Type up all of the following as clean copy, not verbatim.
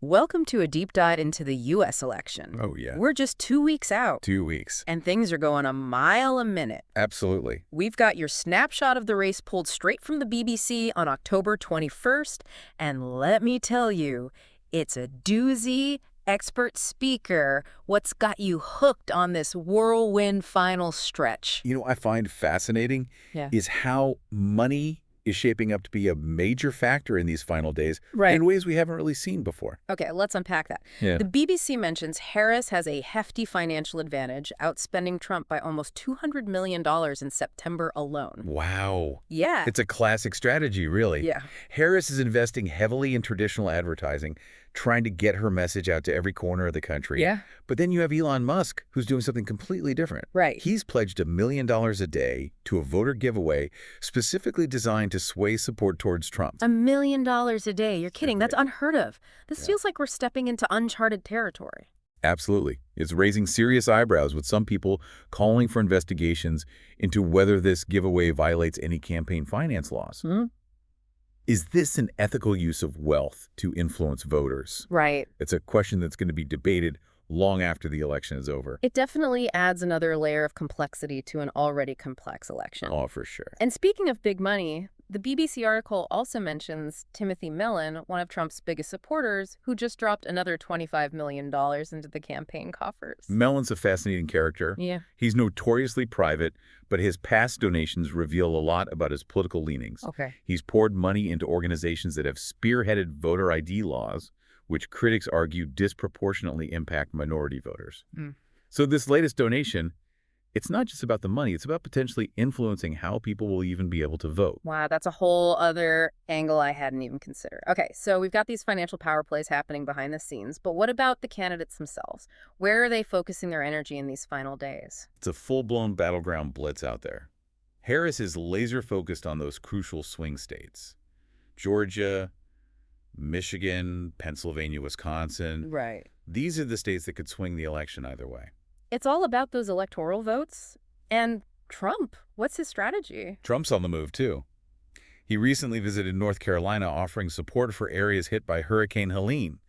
Welcome to a deep dive into the U.S. election. Oh, yeah. We're just 2 weeks out, 2 weeks. and things are going a mile a minute. Absolutely. We've got your snapshot of the race pulled straight from the BBC on October 21st, and let me tell you, it's a doozy. Expert speaker, what's got you hooked on this whirlwind final stretch? You know what I find fascinating Yeah. is how money is shaping up to be a major factor in these final days Right. in ways we haven't really seen before. Okay, let's unpack that. Yeah. The BBC mentions Harris has a hefty financial advantage, outspending Trump by almost $200 million in September alone. Wow. Yeah. It's a classic strategy, really. Yeah. Harris is investing heavily in traditional advertising, trying to get her message out to every corner of the country. Yeah. But then you have Elon Musk, who's doing something completely different. Right. He's pledged $1 million a day to a voter giveaway specifically designed to sway support towards Trump. $1 million a day. You're kidding. That's unheard of. This Yeah. feels like we're stepping into uncharted territory. Absolutely. It's raising serious eyebrows, with some people calling for investigations into whether this giveaway violates any campaign finance laws. Hmm? Is this an ethical use of wealth to influence voters? Right. It's a question that's going to be debated long after the election is over. It definitely adds another layer of complexity to an already complex election. Oh, for sure. And speaking of big money, the BBC article also mentions Timothy Mellon, one of Trump's biggest supporters, who just dropped another $25 million into the campaign coffers. Mellon's a fascinating character. Yeah. He's notoriously private, but his past donations reveal a lot about his political leanings. Okay. He's poured money into organizations that have spearheaded voter ID laws, which critics argue disproportionately impact minority voters. Mm. So this latest donation, it's not just about the money, it's about potentially influencing how people will even be able to vote. Wow, that's a whole other angle I hadn't even considered. Okay, so we've got these financial power plays happening behind the scenes, but what about the candidates themselves? Where are they focusing their energy in these final days? It's a full-blown battleground blitz out there. Harris is laser-focused on those crucial swing states. Georgia, Michigan, Pennsylvania, Wisconsin. Right. These are the states that could swing the election either way. It's all about those electoral votes. And Trump, what's his strategy? Trump's on the move, too. He recently visited North Carolina, offering support for areas hit by Hurricane Helene.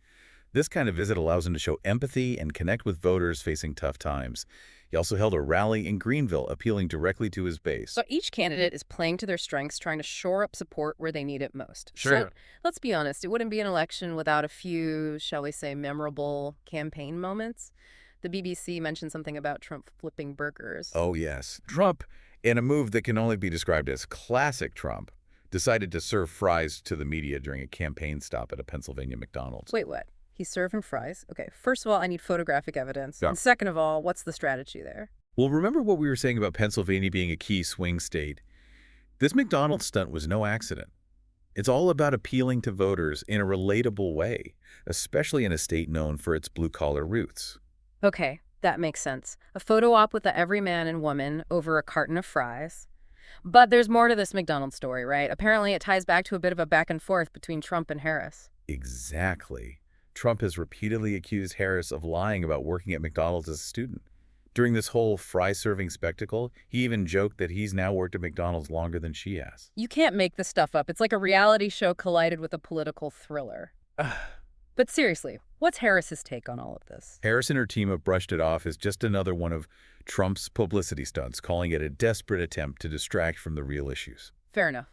This kind of visit allows him to show empathy and connect with voters facing tough times. He also held a rally in Greenville, appealing directly to his base. So each candidate is playing to their strengths, trying to shore up support where they need it most. Sure. So let's be honest, it wouldn't be an election without a few, shall we say, memorable campaign moments. The BBC mentioned something about Trump flipping burgers. Oh, yes. Trump, in a move that can only be described as classic Trump, decided to serve fries to the media during a campaign stop at a Pennsylvania McDonald's. Wait, what? He's serving fries? Okay, first of all, I need photographic evidence. Yeah. And second of all, what's the strategy there? Well, remember what we were saying about Pennsylvania being a key swing state? This McDonald's stunt was no accident. It's all about appealing to voters in a relatable way, especially in a state known for its blue-collar roots. Okay, that makes sense. A photo op with the everyman and woman over a carton of fries. But there's more to this McDonald's story, right? Apparently it ties back to a bit of a back and forth between Trump and Harris. Exactly. Trump has repeatedly accused Harris of lying about working at McDonald's as a student. During this whole fry-serving spectacle, he even joked that he's now worked at McDonald's longer than she has. You can't make this stuff up. It's like a reality show collided with a political thriller. But seriously, what's Harris's take on all of this? Harris and her team have brushed it off as just another one of Trump's publicity stunts, calling it a desperate attempt to distract from the real issues. Fair enough.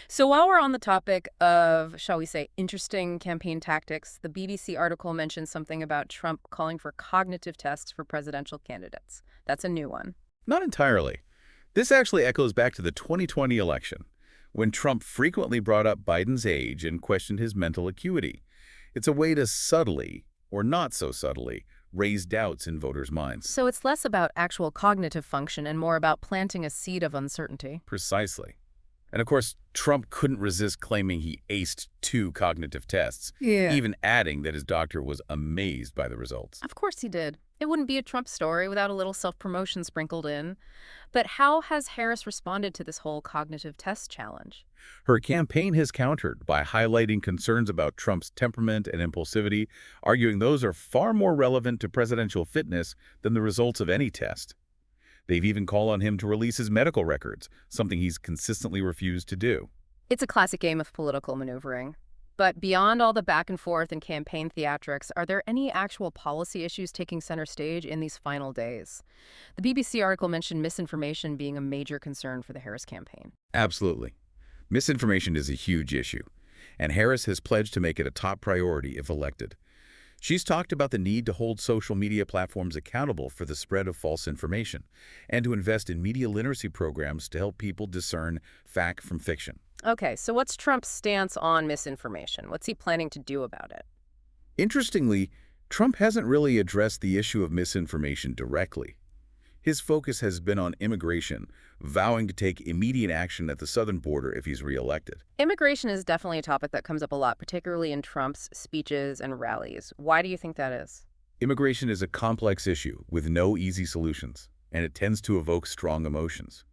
So while we're on the topic of, shall we say, interesting campaign tactics, the BBC article mentions something about Trump calling for cognitive tests for presidential candidates. That's a new one. Not entirely. This actually echoes back to the 2020 election, when Trump frequently brought up Biden's age and questioned his mental acuity. It's a way to subtly, or not so subtly, raise doubts in voters' minds. So it's less about actual cognitive function and more about planting a seed of uncertainty. Precisely. And of course, Trump couldn't resist claiming he aced 2 cognitive tests, Yeah. even adding that his doctor was amazed by the results. Of course he did. It wouldn't be a Trump story without a little self-promotion sprinkled in. But how has Harris responded to this whole cognitive test challenge? Her campaign has countered by highlighting concerns about Trump's temperament and impulsivity, arguing those are far more relevant to presidential fitness than the results of any test. They've even called on him to release his medical records, something he's consistently refused to do. It's a classic game of political maneuvering. But beyond all the back and forth and campaign theatrics, are there any actual policy issues taking center stage in these final days? The BBC article mentioned misinformation being a major concern for the Harris campaign. Absolutely. Misinformation is a huge issue, and Harris has pledged to make it a top priority if elected. She's talked about the need to hold social media platforms accountable for the spread of false information and to invest in media literacy programs to help people discern fact from fiction. Okay, so what's Trump's stance on misinformation? What's he planning to do about it? Interestingly, Trump hasn't really addressed the issue of misinformation directly. His focus has been on immigration, vowing to take immediate action at the southern border if he's reelected. Immigration is definitely a topic that comes up a lot, particularly in Trump's speeches and rallies. Why do you think that is? Immigration is a complex issue with no easy solutions, and it tends to evoke strong emotions.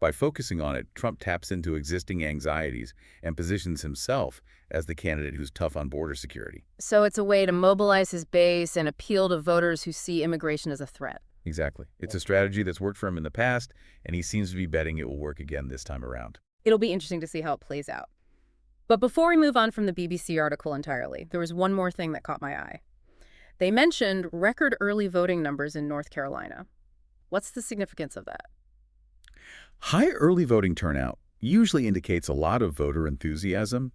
By focusing on it, Trump taps into existing anxieties and positions himself as the candidate who's tough on border security. So it's a way to mobilize his base and appeal to voters who see immigration as a threat. Exactly. It's a strategy that's worked for him in the past, and he seems to be betting it will work again this time around. It'll be interesting to see how it plays out. But before we move on from the BBC article entirely, there was one more thing that caught my eye. They mentioned record early voting numbers in North Carolina. What's the significance of that? High early voting turnout usually indicates a lot of voter enthusiasm,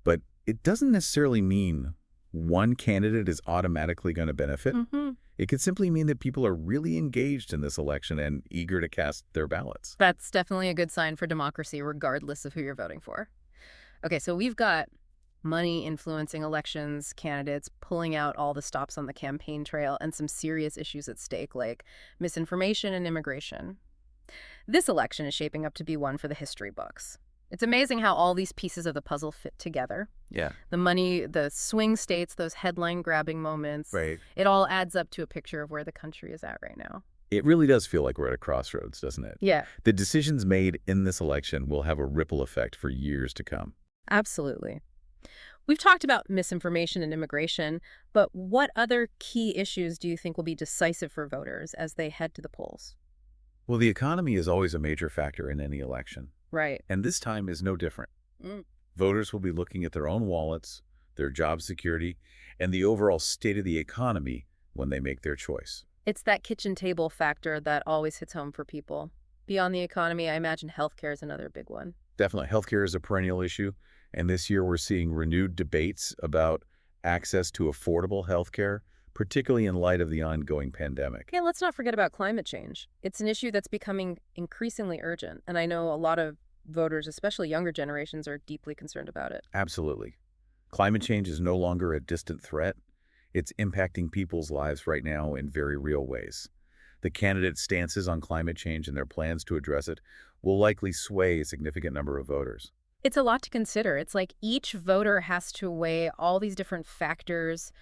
but it doesn't necessarily mean one candidate is automatically going to benefit. It could simply mean that people are really engaged in this election and eager to cast their ballots. That's definitely a good sign for democracy, regardless of who you're voting for. Okay, so we've got money influencing elections, candidates pulling out all the stops on the campaign trail, and some serious issues at stake like misinformation and immigration. This election is shaping up to be one for the history books. It's amazing how all these pieces of the puzzle fit together. Yeah. The money, the swing states, those headline-grabbing moments. Right. It all adds up to a picture of where the country is at right now. It really does feel like we're at a crossroads, doesn't it? Yeah, The decisions made in this election will have a ripple effect for years to come. absolutely. We've talked about misinformation and immigration, but what other key issues do you think will be decisive for voters as they head to the polls? Well, the economy is always a major factor in any election, Right. and this time is no different. Mm. Voters will be looking at their own wallets, their job security, and the overall state of the economy when they make their choice. It's that kitchen table factor that always hits home for people. Beyond the economy, I imagine healthcare is another big one. Definitely, healthcare is a perennial issue, and this year we're seeing renewed debates about access to affordable healthcare, particularly in light of the ongoing pandemic. Yeah, let's not forget about climate change. It's an issue that's becoming increasingly urgent, and I know a lot of voters, especially younger generations, are deeply concerned about it. Absolutely. Climate change is no longer a distant threat. It's impacting people's lives right now in very real ways. The candidates' stances on climate change and their plans to address it will likely sway a significant number of voters. It's a lot to consider. It's like each voter has to weigh all these different factors,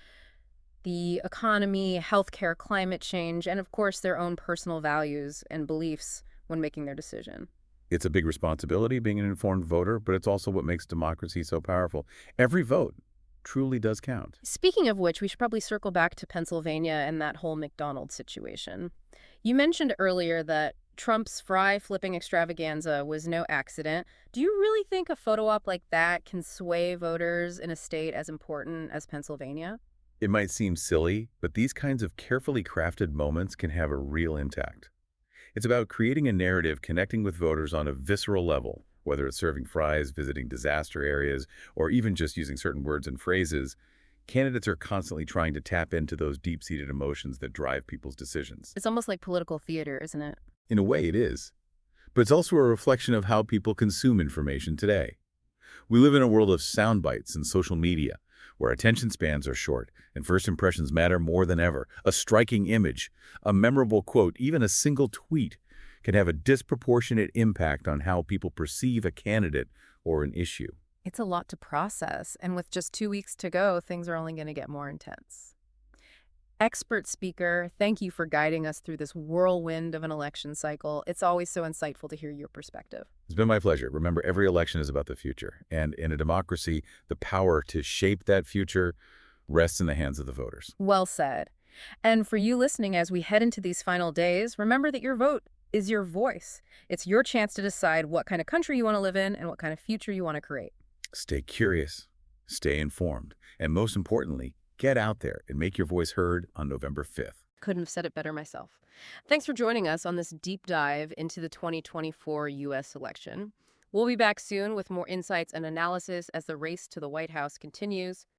the economy, healthcare, climate change, and of course their own personal values and beliefs when making their decision. It's a big responsibility being an informed voter, but it's also what makes democracy so powerful. Every vote truly does count. Speaking of which, we should probably circle back to Pennsylvania and that whole McDonald's situation. You mentioned earlier that Trump's fry flipping extravaganza was no accident. Do you really think a photo op like that can sway voters in a state as important as Pennsylvania? It might seem silly, but these kinds of carefully crafted moments can have a real impact. It's about creating a narrative connecting with voters on a visceral level, whether it's serving fries, visiting disaster areas, or even just using certain words and phrases. Candidates are constantly trying to tap into those deep-seated emotions that drive people's decisions. It's almost like political theater, isn't it? In a way, it is. But it's also a reflection of how people consume information today. We live in a world of sound bites and social media, where attention spans are short and first impressions matter more than ever. A striking image, a memorable quote, even a single tweet can have a disproportionate impact on how people perceive a candidate or an issue. It's a lot to process, and with just 2 weeks to go, things are only going to get more intense. Expert speaker, thank you for guiding us through this whirlwind of an election cycle. It's always so insightful to hear your perspective. It's been my pleasure. Remember, every election is about the future, and in a democracy, the power to shape that future rests in the hands of the voters. Well said. And for you listening, as we head into these final days, remember that your vote is your voice. It's your chance to decide what kind of country you want to live in and what kind of future you want to create. Stay curious, stay informed, and most importantly, get out there and make your voice heard on November 5th. Couldn't have said it better myself. Thanks for joining us on this deep dive into the 2024 U.S. election. We'll be back soon with more insights and analysis as the race to the White House continues.